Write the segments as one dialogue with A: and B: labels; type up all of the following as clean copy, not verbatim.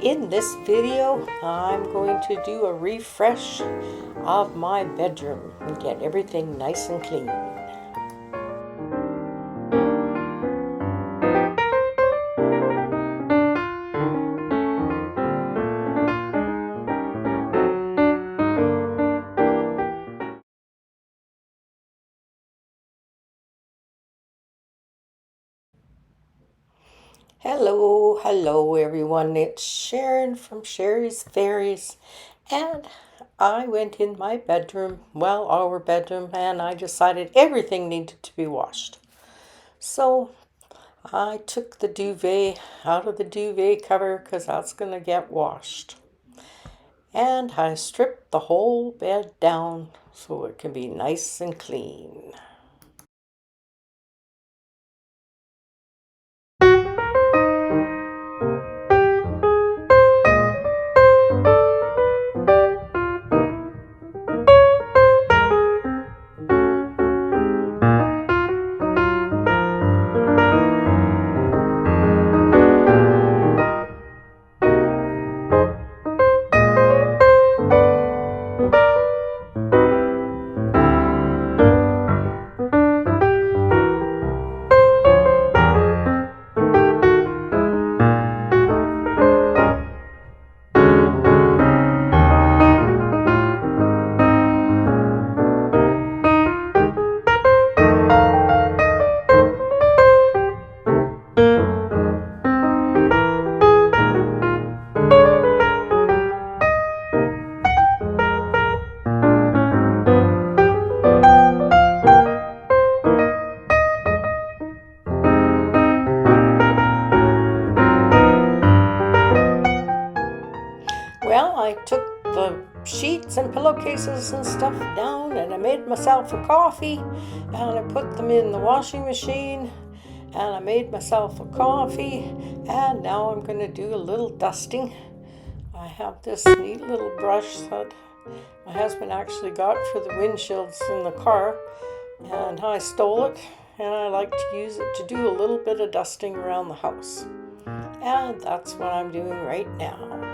A: In this video, I'm going to do a refresh of my bedroom and get everything nice and clean. Hello everyone, it's Sharon from Sherry's Fairies, and I went in my bedroom, our bedroom, and I decided everything needed to be washed. So I took the duvet out of the duvet cover because that's going to get washed. And I stripped the whole bed down so it can be nice and clean. Well, I took the sheets and pillowcases and stuff down, and I made myself a coffee, and I put them in the washing machine, and I made myself a coffee, and now I'm going to do a little dusting. I have this neat little brush that my husband actually got for the windshields in the car, and I stole it, and I like to use it to do a little bit of dusting around the house. And that's what I'm doing right now.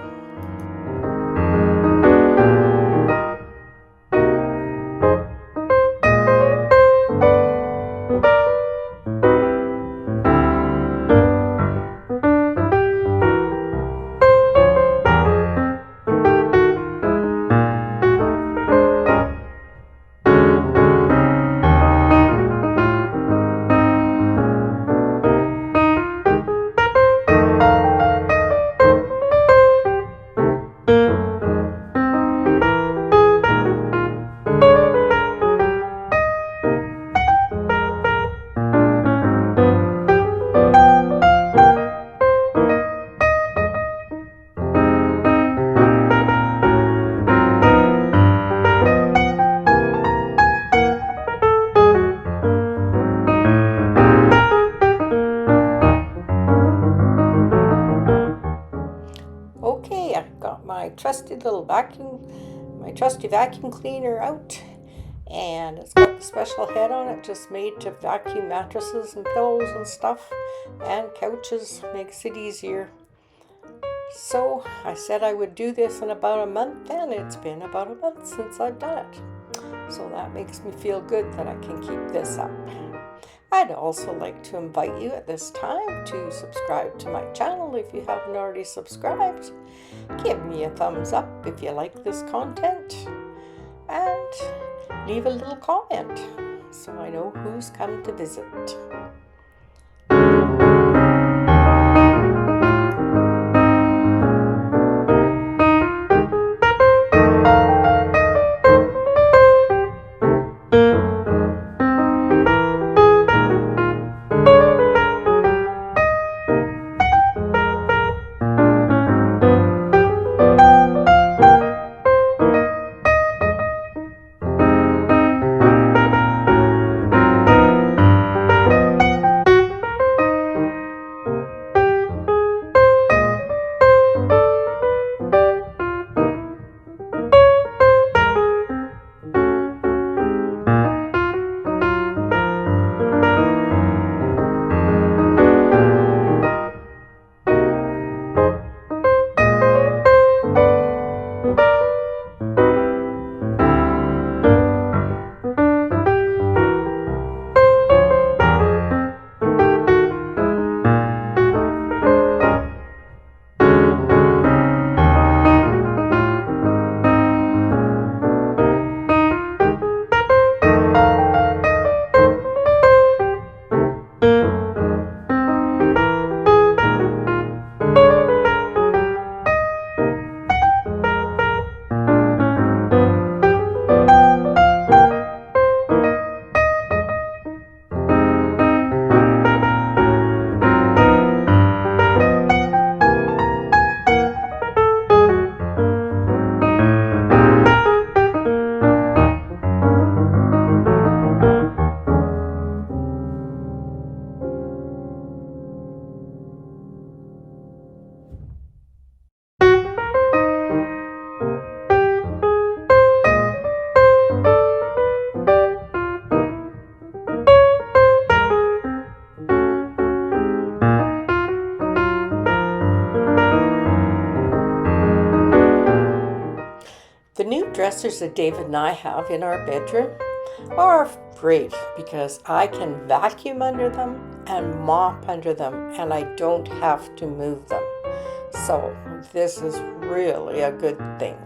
A: Okay, I've got my trusty vacuum cleaner out, and it's got the special head on it, just made to vacuum mattresses and pillows and stuff, and couches, makes it easier. So I said I would do this in about a month, and it's been about a month since I've done it. So that makes me feel good that I can keep this up. I'd also like to invite you at this time to subscribe to my channel if you haven't already subscribed. Give me a thumbs up if you like this content, and leave a little comment so I know who's come to visit. The new dressers that David and I have in our bedroom are great because I can vacuum under them and mop under them, and I don't have to move them. So this is really a good thing.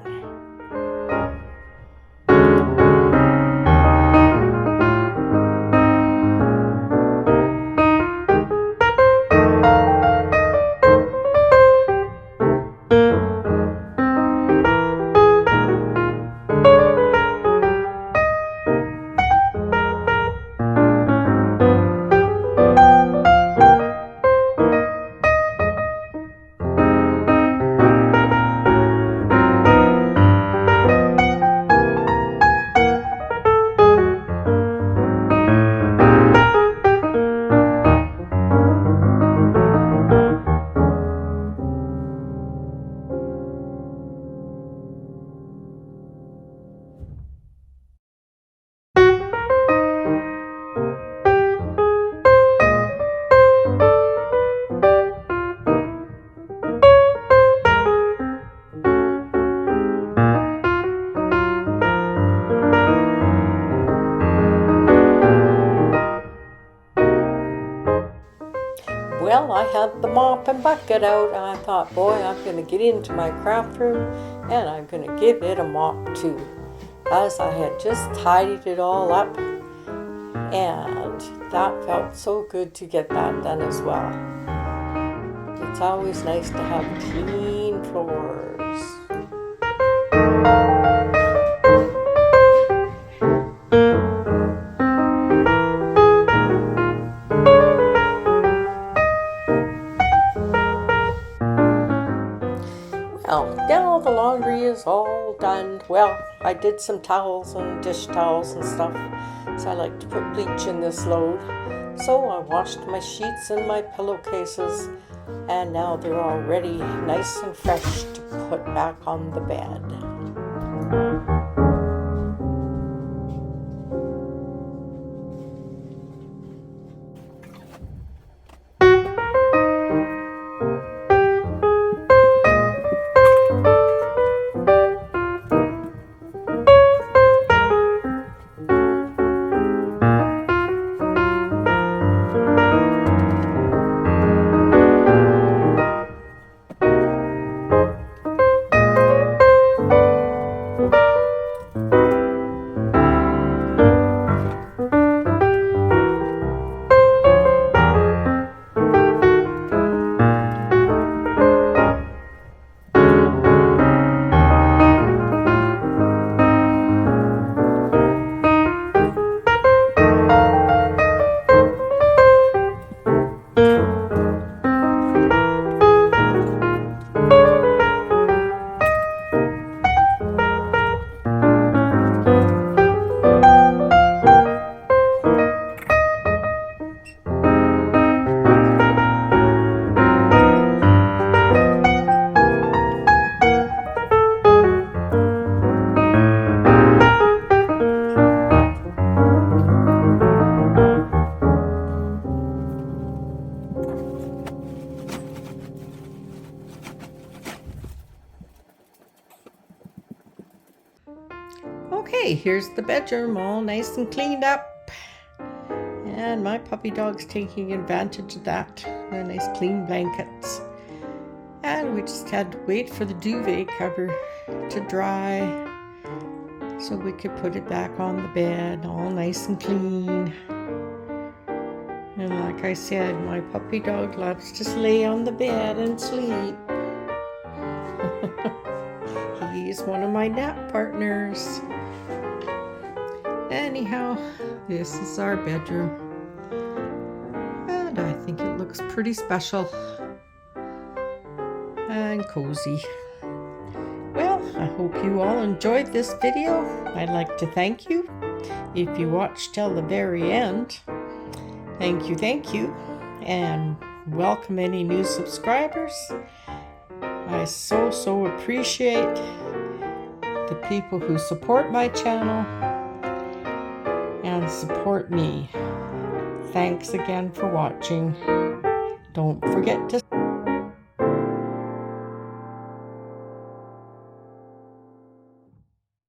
A: Well, I had the mop and bucket out, and I thought, boy, I'm going to get into my craft room and I'm going to give it a mop too, as I had just tidied it all up, and that felt so good to get that done as well. It's always nice to have clean floors. Well, now the laundry is all done. Well, I did some towels and dish towels and stuff, so I like to put bleach in this load. So I washed my sheets and my pillowcases, and now they're all ready, nice and fresh to put back on the bed. Okay, here's the bedroom all nice and cleaned up, and my puppy dog's taking advantage of that. The nice clean blankets, and we just had to wait for the duvet cover to dry so we could put it back on the bed all nice and clean. And like I said, my puppy dog loves to lay on the bed and sleep. He's one of my nap partners. Anyhow, this is our bedroom, and I think it looks pretty special and cozy. Well, I hope you all enjoyed this video. I'd like to thank you if you watched till the very end. Thank you, and welcome any new subscribers. I so appreciate the people who support my channel and support me. Thanks again for watching. Don't forget to